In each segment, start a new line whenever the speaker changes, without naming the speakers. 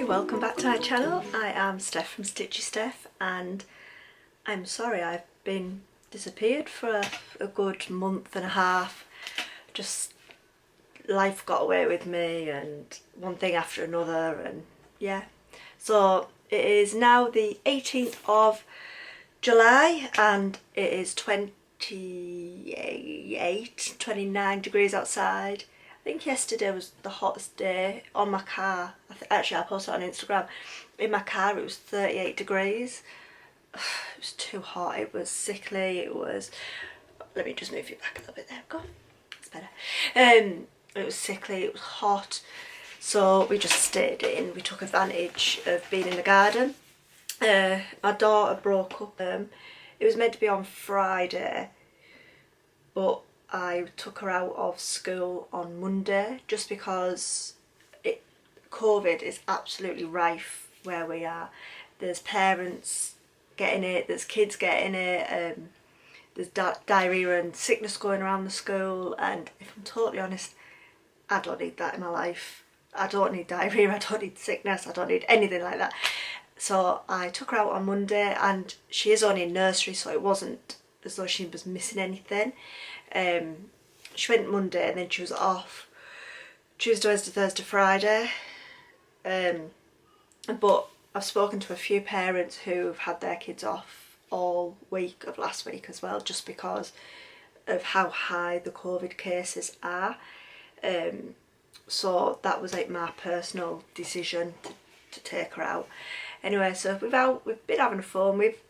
welcome back to my channel. I am Steph from Stitchy Steph, and I'm sorry I've been disappeared for a good month and a half. Just life got away with me and one thing after another, and yeah. So it is now the 18th of July and it is 29 degrees outside. I think yesterday was the hottest day on my car. Actually, I posted it on Instagram. In my car it was 38 degrees. It was too hot, it was sickly, it was... Let me just move you back a little bit there, go on. It's better. It was sickly, it was hot. So we just stayed in, we took advantage of being in the garden. My daughter broke up. It was meant to be on Friday, but I took her out of school on Monday just because COVID is absolutely rife where we are. There's parents getting it, there's kids getting it, there's diarrhea and sickness going around the school, and if I'm totally honest, I don't need that in my life. I don't need diarrhea, I don't need sickness, I don't need anything like that. So I took her out on Monday, and she is only in nursery, so it wasn't as though she was missing anything. She went Monday and then she was off Tuesday, Wednesday, Thursday, Friday. But I've spoken to a few parents who've had their kids off all week of last week as well, just because of how high the COVID cases are. So that was like my personal decision to take her out. Anyway, so we've been having fun. We've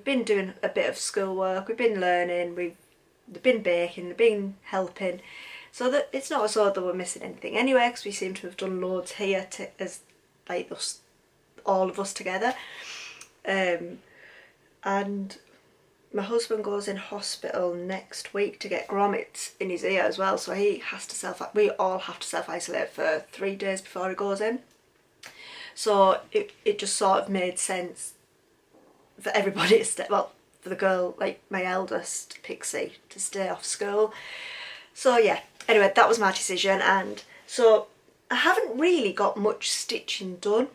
been doing a bit of schoolwork. We've been learning. We've been baking. We've been helping. So that it's not as though that we're missing anything anyway, because we seem to have done loads here as like us, all of us together. And my husband goes in hospital next week to get grommets in his ear as well. So he has to we all have to self-isolate for 3 days before he goes in. So it just sort of made sense for everybody to stay, well, for the girl, like my eldest, Pixie, to stay off school. So yeah, anyway, that was my decision, and so I haven't really got much stitching done.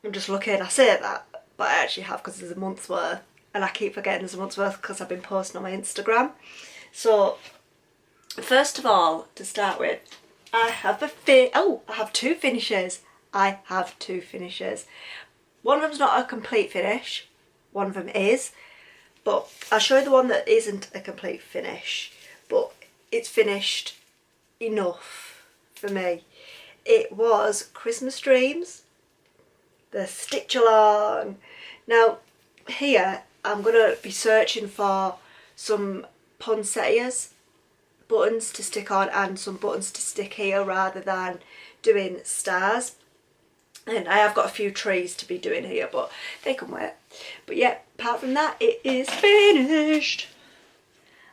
I'm just looking, I say that, but I actually have, because there's a month's worth, and I keep forgetting there's a month's worth because I've been posting on my Instagram. So first of all, to start with, I have I have two finishes. I have two finishes. One of them's not a complete finish, one of them is, but I'll show you the one that isn't a complete finish, but it's finished enough for me. It was Christmas Dreams, the Stitch Along. Now here I'm going to be searching for some poinsettias buttons to stick on and some buttons to stick here rather than doing stars. And I have got a few trees to be doing here, but they can wait. But yeah, apart from that, it is finished.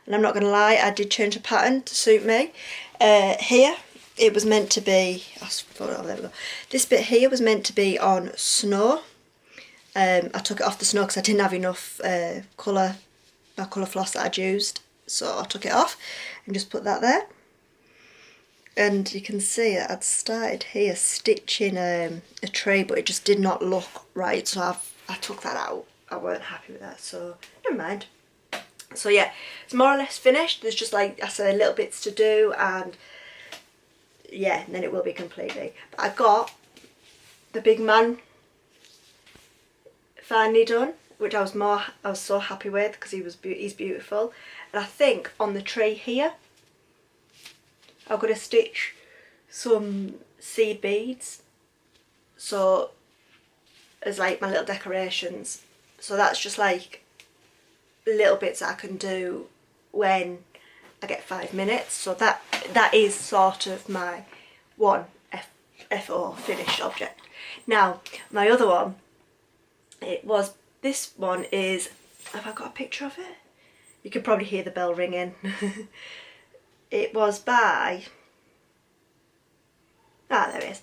And I'm not going to lie, I did change the pattern to suit me. Here, it was meant to be... Oh, there we go. This bit here was meant to be on snow. I took it off the snow because I didn't have enough my colour floss that I'd used. So I took it off and just put that there. And you can see that I'd started here stitching a tree, but it just did not look right, so I took that out. I weren't happy with that, so never mind. So yeah, it's more or less finished. There's just, like I said, little bits to do, and yeah, and then it will be completely. But I got the big man finally done, which I was so happy with because he's beautiful. And I think on the tree here, I'm going to stitch some seed beads, so as like my little decorations. So that's just like little bits that I can do when I get 5 minutes. So that is sort of my one FO finished object. Now my other one, this one is, have I got a picture of it? You could probably hear the bell ringing. It was by, there it is,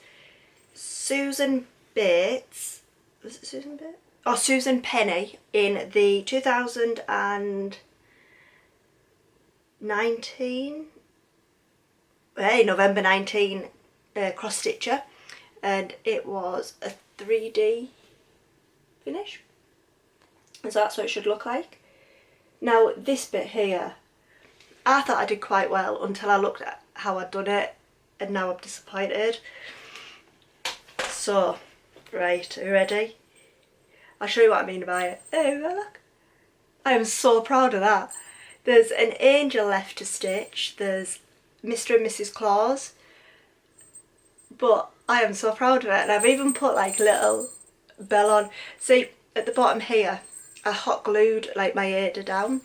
Susan Bates, was it Susan Bates? Oh, Susan Penny, in the 2019, November 19 cross stitcher, and it was a 3D finish, and so that's what it should look like. Now this bit here, I thought I did quite well until I looked at how I'd done it, and now I'm disappointed. So, right, are you ready? I'll show you what I mean by it. Oh, look. I am so proud of that. There's an angel left to stitch, there's Mr. and Mrs. Claus, but I am so proud of it, and I've even put like a little bell on. See, at the bottom here, I hot glued like my Ada down,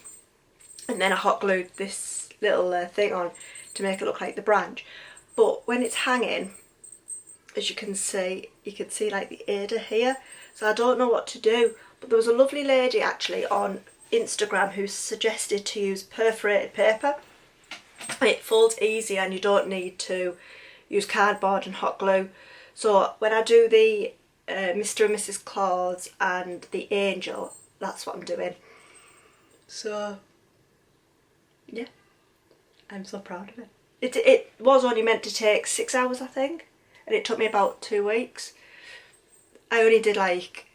and then I hot glued this little thing on to make it look like the branch. But when it's hanging, as you can see like the Ada here, so I don't know what to do. But there was a lovely lady actually on Instagram who suggested to use perforated paper. It folds easy and you don't need to use cardboard and hot glue. So when I do the Mr. and Mrs. Claus and the angel, that's what I'm doing. So yeah, I'm so proud of it. It was only meant to take 6 hours, I think, and it took me about 2 weeks. I only did like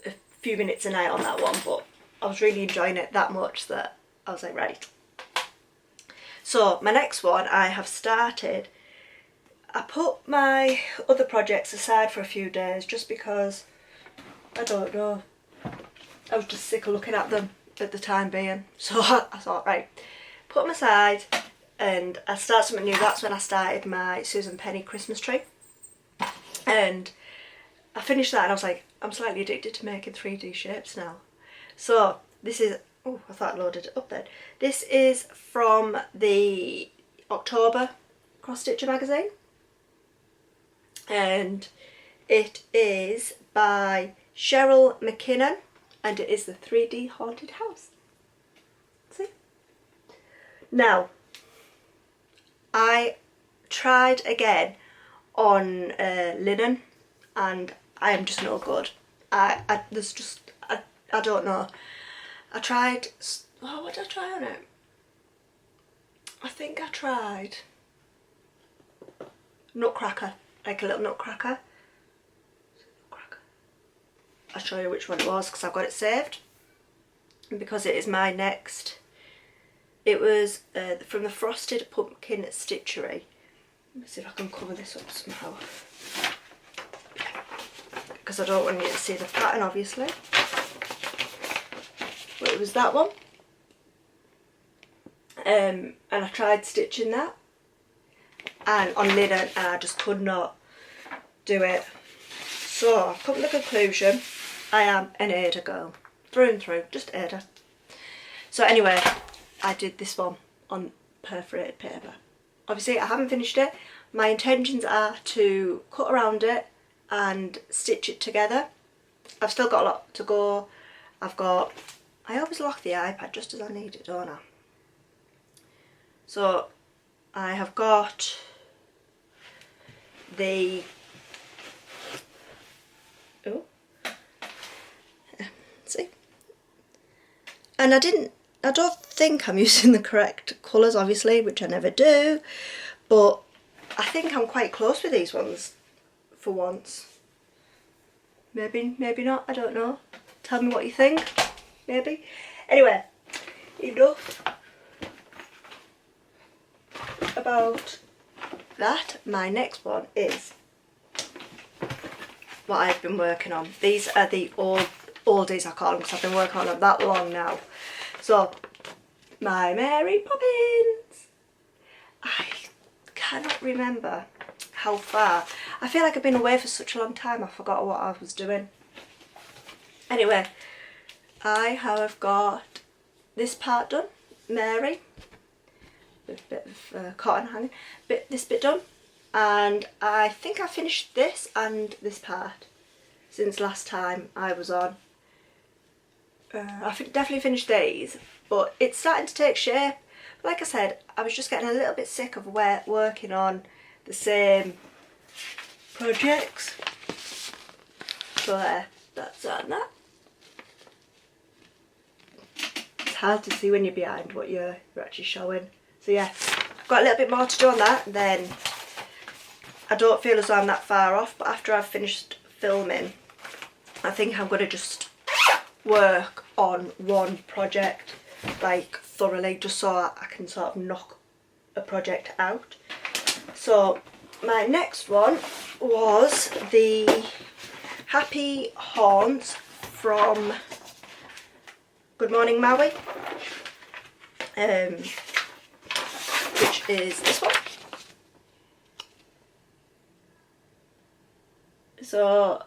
a few minutes a night on that one, but I was really enjoying it that much that I was like, right. So my next one I have started. I put my other projects aside for a few days just because, I don't know, I was just sick of looking at them at the time being. So I thought, right, put them aside and I start something new. That's when I started my Susan Penny Christmas tree. And I finished that and I was like, I'm slightly addicted to making 3D shapes now. So this is, oh, I thought I loaded it up then. This is from the October Cross Stitcher magazine. And it is by Cheryl Mckinnon, and it is the 3D haunted house. See? Now, I tried again on linen, and I am just no good. I don't know. I tried, oh, what did I try on it? I think I tried nutcracker, like a little nutcracker. I'll show you which one it was because I've got it saved, and because it is my next. It was from the Frosted Pumpkin Stitchery. Let me see if I can cover this up somehow, because I don't want you to see the pattern obviously. But it was that one, and I tried stitching that and on linen and I just could not do it. So I've come to the conclusion I am an Ada girl, through and through, just Ada. So anyway, I did this one on perforated paper. Obviously I haven't finished it. My intentions are to cut around it and stitch it together. I've still got a lot to go. I always lock the iPad just as I need it, don't I? So I have got the, oh, see, and I don't think I'm using the correct colours obviously, which I never do, but I think I'm quite close with these ones for once. Maybe not, I don't know. Tell me what you think, maybe. Anyway, enough about that. My next one is what I've been working on. These are the oldies I call them because I've been working on them that long now. So, my Mary Poppins. I cannot remember how far. I feel like I've been away for such a long time I forgot what I was doing. Anyway, I have got this part done, Mary, with a bit of cotton hanging, this bit done, and I think I finished this and this part since last time I was on. I definitely finished these, but it's starting to take shape. Like I said, I was just getting a little bit sick of working on the same projects. So there, that's that. It's hard to see when you're behind what you're actually showing. So yeah, I've got a little bit more to do on that, then I don't feel as though I'm that far off, but after I've finished filming, I think I'm going to just work on one project, like thoroughly, just so I can sort of knock a project out. So my next one was the Happy Horns from Good Morning Maui, which is this one. So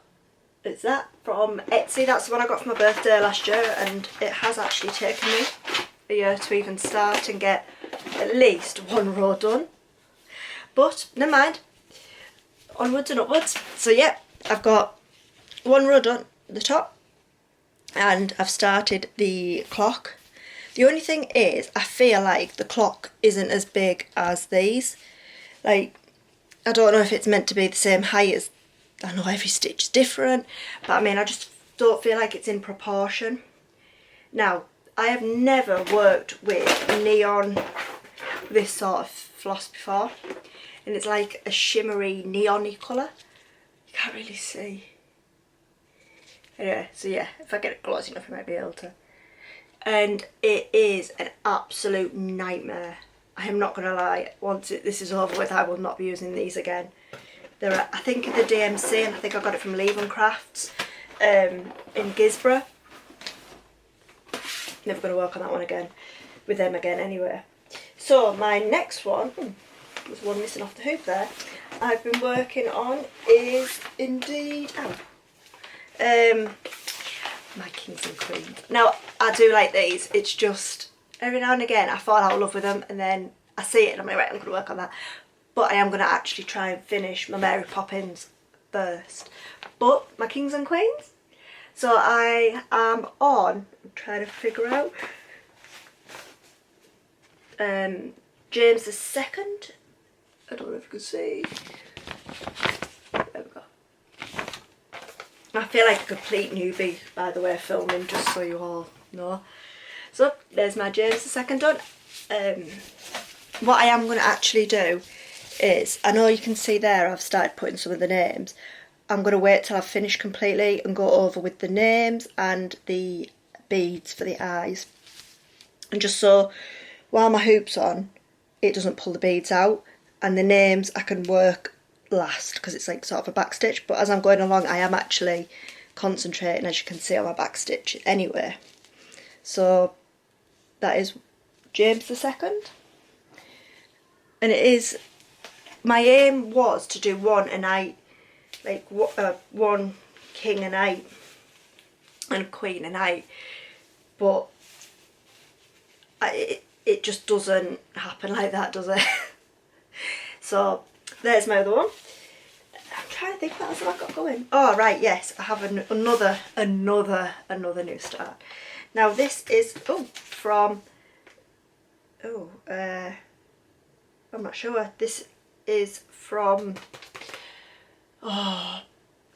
it's that from Etsy. That's the one I got for my birthday last year, and it has actually taken me a year to even start and get at least one row done. But never mind, onwards and upwards. So yeah, I've got one row done at the top, and I've started the clock. The only thing is, I feel like the clock isn't as big as these. Like, I don't know if it's meant to be the same height as, I know every stitch is different, but I mean, I just don't feel like it's in proportion. Now, I have never worked with neon, this sort of floss before, and it's like a shimmery neon-y colour. You can't really see. Anyway, so yeah, if I get it close enough, I might be able to. And it is an absolute nightmare. I am not going to lie, once this is over with, I will not be using these again. They're, I think, the DMC, and I think I got it from Leave 'n Crafts in Gisborough. Never going to work on that one again, with them again anyway. So my next one, there's one missing off the hoop there, I've been working on is indeed, my Kings and Queens. Now, I do like these, it's just, every now and again I fall out of love with them, and then I see it and I'm like, right, I'm going to work on that. But I am going to actually try and finish my Mary Poppins first. But my Kings and Queens. So I am on, I'm trying to figure out, James II. I don't know if you can see. There we go. I feel like a complete newbie, by the way, filming, just so you all know. So there's my James II done. What I am going to actually do is, I know you can see there I've started putting some of the names. I'm going to wait till I've finished completely and go over with the names and the beads for the eyes. And just so while my hoop's on, it doesn't pull the beads out, and the names I can work last because it's like sort of a back stitch. But as I'm going along, I am actually concentrating, as you can see, on my back stitch anyway. So that is James II. And it is, my aim was to do one a night, like one king a night and queen a night, but it just doesn't happen like that, does it? So there's my other one. I'm trying to think what else have I got going. Oh right, yes, I have another new start. Now this is from I'm not sure. This is from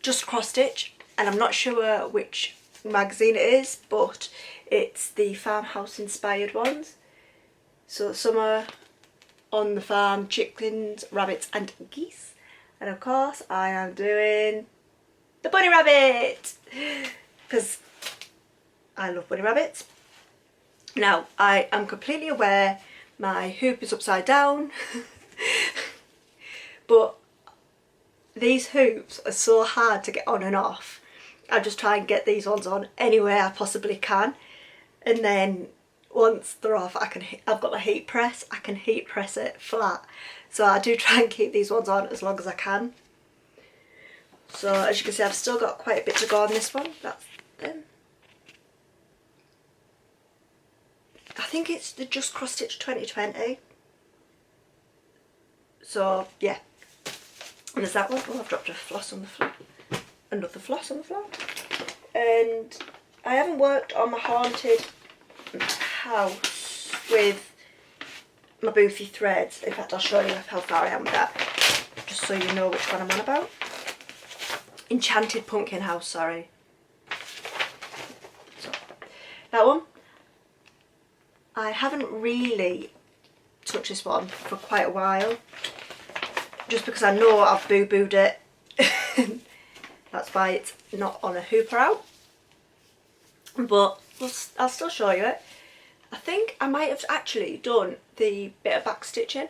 Just Cross Stitch, and I'm not sure which magazine it is, but it's the farmhouse inspired ones. So some are on the farm, chickens, rabbits and geese, and of course I am doing the bunny rabbit because I love bunny rabbits. Now I am completely aware my hoop is upside down but these hoops are so hard to get on and off. I just try and get these ones on any way I possibly can, and then once they're off, I've got my heat press, I can heat press it flat. So I do try and keep these ones on as long as I can. So as you can see, I've still got quite a bit to go on this one. That's them. I think it's the Just Cross Stitch 2020. So yeah, and there's that one. Oh, I've dropped a floss on the floor. Another floss on the floor. And I haven't worked on my haunted house with my Bothy Threads. In fact, I'll show you how far I am with that, just so you know which one I'm on about. Enchanted Pumpkin House, sorry. So, that one. I haven't really touched this one for quite a while. just because I know I've boo-booed it. That's why it's not on a hooper out. But I'll still show you it. I think I might have actually done the bit of back stitching.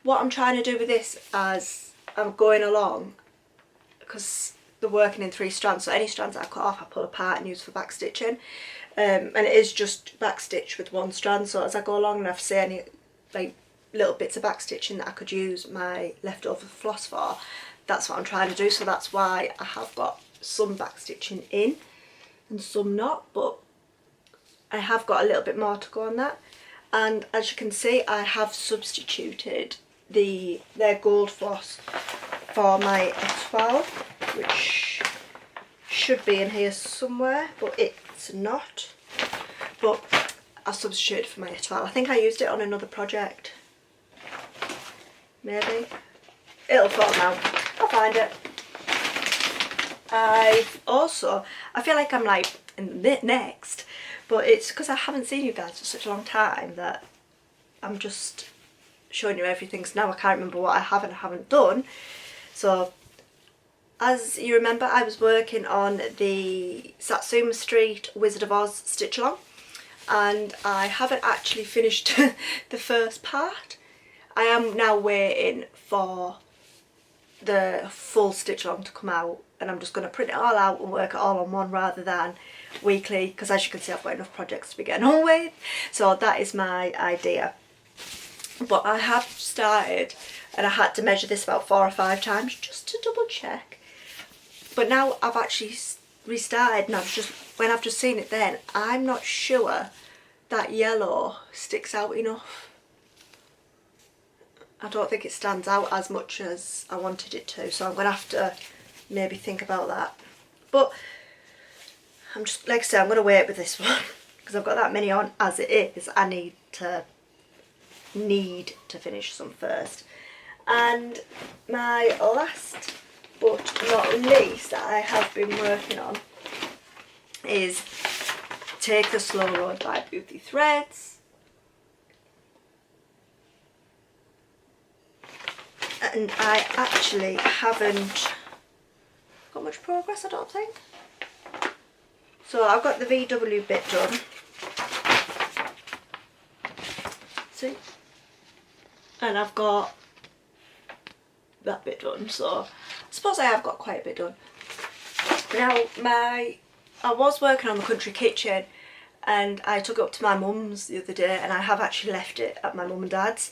What I'm trying to do with this as I'm going along, because they're working in 3 strands, so any strands that I cut off I pull apart and use for back stitching. And it is just back stitch with 1 strand, so as I go along and if I see any like little bits of back stitching that I could use my leftover floss for, that's what I'm trying to do. So that's why I have got some back stitching in and some not, but I have got a little bit more to go on that. And as you can see, I have substituted their gold floss for my étoile, which should be in here somewhere, but it's not. But I substituted for my étoile. I think I used it on another project. Maybe. It'll fall out. I'll find it. I feel like I'm like in the next, but it's because I haven't seen you guys for such a long time that I'm just showing you everything. So now I can't remember what I have and I haven't done. So as you remember, I was working on the Satsuma Street Wizard of Oz stitch along, and I haven't actually finished the first part. I am now waiting for the full stitch along to come out, and I'm just going to print it all out and work it all on one rather than weekly, because as you can see I've got enough projects to be getting on with. So that is my idea. But I have started, and I had to measure this about 4 or 5 times just to double check. But now I've actually restarted, and when I've just seen it then, I'm not sure that yellow sticks out enough. I don't think it stands out as much as I wanted it to, so I'm going to have to maybe think about that. But I'm just, like I say, I'm going to wait with this one because I've got that many on as it is. I need to finish some first. And my last but not least that I have been working on is Take the Slow Road by Bothy Threads. And I actually haven't got much progress, I don't think. So I've got the VW bit done. See? And I've got that bit done, so I suppose I have got quite a bit done. Now I was working on the country kitchen, and I took it up to my mum's the other day, and I have actually left it at my mum and dad's,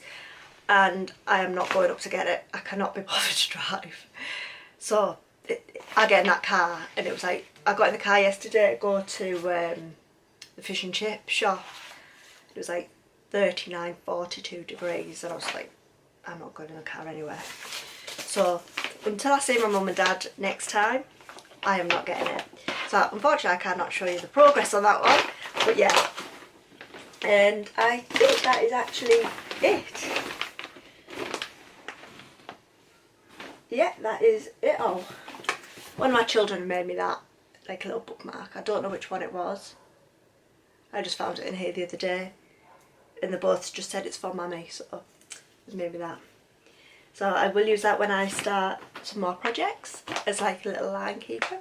and I am not going up to get it. I cannot be bothered to drive. So I get in that car, and it was like, I got in the car yesterday to go to the fish and chip shop. It was like 39, 42 degrees, and I was like, I'm not going in the car anywhere. So until I see my mum and dad next time, I am not getting it. So unfortunately I cannot show you the progress on that one, but yeah. And I think that is actually it. Yeah, that is it all. One of my children made me that, like a little bookmark. I don't know which one it was. I just found it in here the other day, and they both just said it's for Mummy, so it made me that. So I will use that when I start some more projects as like a little line keeper.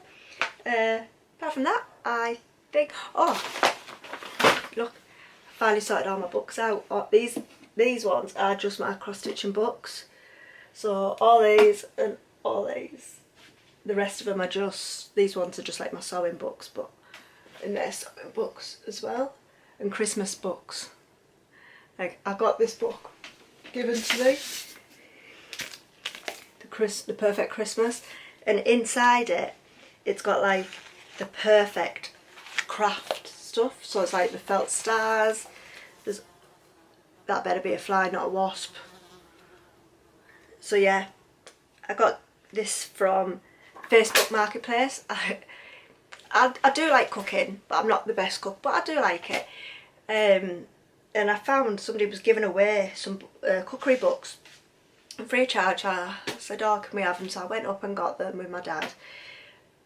Apart from that, I think, oh look, I finally sorted all my books out. Oh, these ones are just my cross stitching books. So all these and all these, the rest of them are just, these ones are just like my sewing books, but in their sewing books as well, and Christmas books. Like, I got this book given to me, the Perfect Christmas, and inside it, it's got like the perfect craft stuff. So it's like the felt stars. There's, that better be a fly, not a wasp. So yeah, I got this from Facebook Marketplace. I do like cooking, but I'm not the best cook, but I do like it. And I found somebody was giving away some cookery books free of charge. I said, oh, can we have them? So I went up and got them with my dad,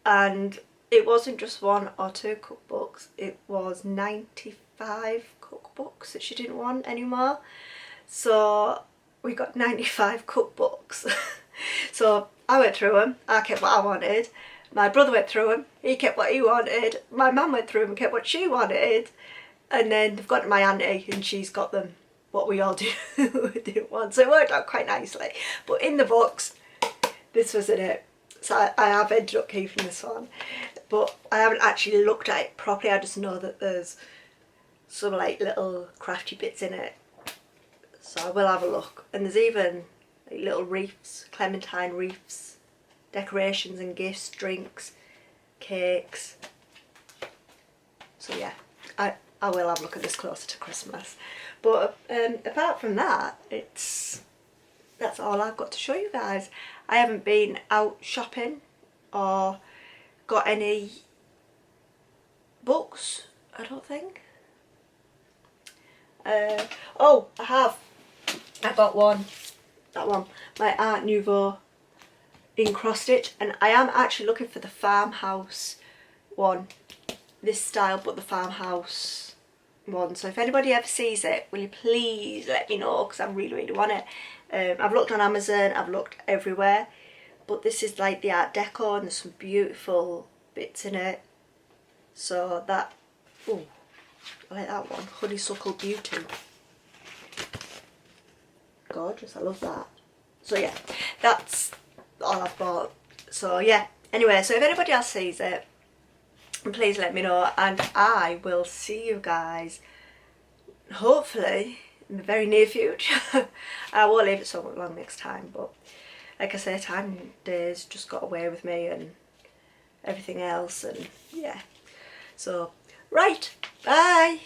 and it wasn't just 1 or 2 cookbooks, it was 95 cookbooks that she didn't want anymore. So we got 95 cookbooks. So I went through them, I kept what I wanted. My brother went through them, he kept what he wanted. My mum went through them and kept what she wanted. And then they've got to my auntie and she's got them what we all didn't want. So it worked out quite nicely. But in the books, this was in it. So I have ended up keeping this one. But I haven't actually looked at it properly. I just know that there's some like little crafty bits in it. So I will have a look. And there's even like little wreaths, clementine wreaths, decorations and gifts, drinks, cakes. So yeah, I will have a look at this closer to Christmas. But apart from that, that's all I've got to show you guys. I haven't been out shopping or got any books, I don't think. Oh, I have. I got one. That one. My Art Nouveau in cross stitch, and I am actually looking for the farmhouse one. This style, but the farmhouse one. So if anybody ever sees it, will you please let me know, because I really want it. I've looked on Amazon, I've looked everywhere, but this is like the Art Deco and there's some beautiful bits in it. So that, oh, I like that one, Honeysuckle Beauty. Gorgeous, I love that. So yeah, that's all I've bought. So yeah, anyway, so if anybody else sees it, please let me know, and I will see you guys hopefully in the very near future. I won't leave it so long next time, but like I say, time days just got away with me and everything else, and yeah. So right, bye.